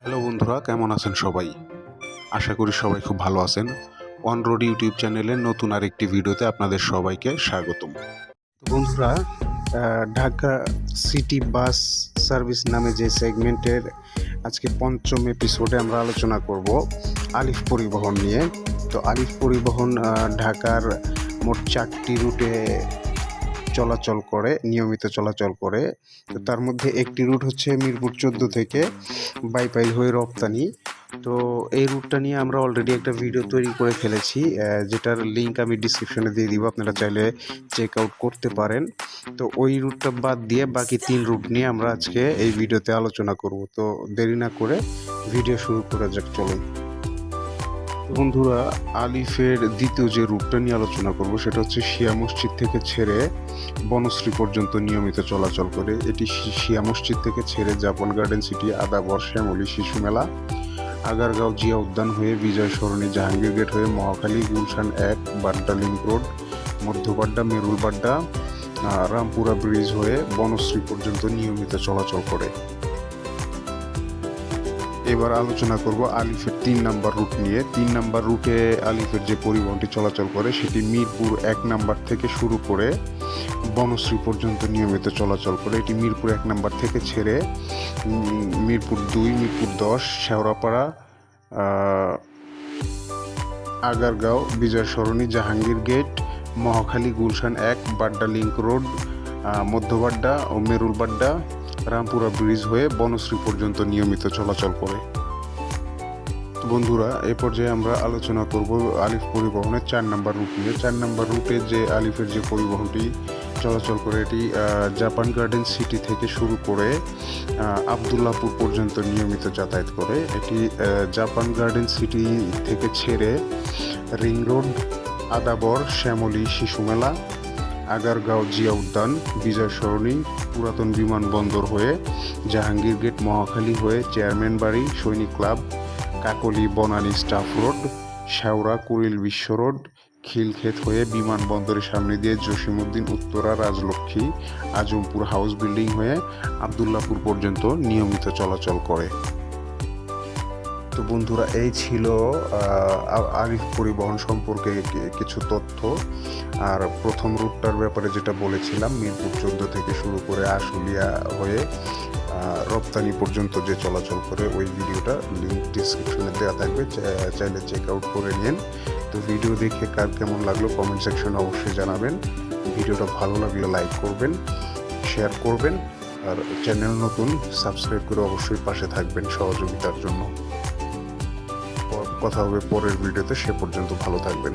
Hello বন্ধুরা, কেমন আছেন সবাই? আশা করি সবাই খুব ভালো আছেন। অন রোড ইউটিউব চ্যানেলের নতুন আরেকটি ভিডিওতে আপনাদের সবাইকে স্বাগতম। তো বন্ধুরা, ঢাকা সিটি বাস সার্ভিস নামে যে সেগমেন্টের আজকে পঞ্চম এপিসোডে আমরা আলোচনা করব আলিফ পরিবহন নিয়ে। তো আলিফ পরিবহন ঢাকার মোট 4টি রুটে নিয়মিত চলাচল করে। তো তার মধ্যে একটি রুট হচ্ছে মিরপুর 14 থেকে বাইপাইল হয়ে রপ্তানি। তো এই রুটটা নিয়ে আমরা অলরেডি একটা ভিডিও তৈরি করে ফেলেছি, যেটার লিঙ্ক আমি ডিসক্রিপশনে দিয়ে দিব, আপনারা চাইলে চেক আউট করতে পারেন। তো ওই রুটটা বাদ দিয়ে বাকি 3 রুট নিয়ে আমরা আজকে এই ভিডিওতে আলোচনা করব। তো দেরি না করে ভিডিও শুরু করা যাক, চলুন। বন্ধুরা, আলিফের দ্বিতীয় যে রুটটা নিয়ে আলোচনা করব সেটা হচ্ছে শিয়া মসজিদ থেকে ছেড়ে বনশ্রী পর্যন্ত নিয়মিত চলাচল করে। এটি শিয়া মসজিদ থেকে ছেড়ে Japan Garden City, Adabor, Shyamoli, Shishu Mela, Agargaon, Zia উদ্যান হয়ে বিজয় সরণি, জাহাঙ্গীর গেট হয়ে Mohakhali, Gulshan 1, Badda link road, Madhya Badda, Merul Badda, Rampura bridge হয়ে বনশ্রী পর্যন্ত নিয়মিত চলাচল করে। এবার আলোচনা করব আলিফের 3 নাম্বার রুট নিয়ে। 3 নাম্বার রুটে আলিফের যে পরিবহনটি চলাচল করে সেটি মিরপুর 1 নাম্বার থেকে শুরু করে বনশ্রী পর্যন্ত নিয়মিত চলাচল করে। এটি মিরপুর 1 নাম্বার থেকে ছেড়ে Mirpur 2, Mirpur 10, Shewrapara, Agargaon, Bijoy Sarani, Jahangir gate, Mohakhali, Gulshan 1, Badda link road, Madhya Badda ও মেরুলবাড্ডা, রামপুরা ব্রিজ হয়ে বনশ্রী পর্যন্ত নিয়মিত চলাচল করে। বন্ধুরা, এ পর্যায়ে আমরা আলোচনা করব আলিফ পরিবহনের 4 নাম্বার রুট নিয়ে। 4 নাম্বার রুটে যে আলিফের যে পরিবহনটি চলাচল করে এটি জাপান গার্ডেন সিটি থেকে শুরু করে আবদুল্লাপুর পর্যন্ত নিয়মিত যাতায়াত করে। এটি জাপান গার্ডেন সিটি থেকে ছেড়ে রিং রোড, আদাবর, শ্যামলী, শিশুমেলা, আগারগাঁও, জিয়া উদ্যান, বিজয় সরণি, পুরাতন বিমানবন্দর হয়ে জাহাঙ্গীর গেট, মহাখালী হয়ে চেয়ারম্যান বাড়ি, সৈনিক ক্লাব, কাকলি, বনানী স্টাফ রোড, শেওড়া, কুড়িল বিশ্ব রোড, খিলক্ষেত হয়ে বিমানবন্দরের সামনে দিয়ে জসিমউদ্দিন, উত্তরা, রাজলক্ষ্মী, আজমপুর হাউস বিল্ডিং হয়ে আবদুল্লাপুর পর্যন্ত নিয়মিত চলাচল করে। তো বন্ধুরা, এই ছিল আলিফ পরিবহন সম্পর্কে কিছু তথ্য। আর প্রথম রুটটার ব্যাপারে যেটা বলেছিলাম, মিরপুর 14 থেকে শুরু করে আশুলিয়া হয়ে রপ্তানি পর্যন্ত যে চলাচল করে, ওই ভিডিওটা লিঙ্ক ডিসক্রিপশনে দেওয়া থাকবে, চাইলে চেক আউট করে নিন। তো ভিডিও দেখে কার কেমন লাগলো কমেন্ট সেকশনে অবশ্যই জানাবেন। ভিডিওটা ভালো লাগলে লাইক করবেন, শেয়ার করবেন, আর চ্যানেল নতুন সাবস্ক্রাইব করে অবশ্যই পাশে থাকবেন সহযোগিতার জন্য। কথা হবে পরের ভিডিওতে, সে পর্যন্ত ভালো থাকবেন।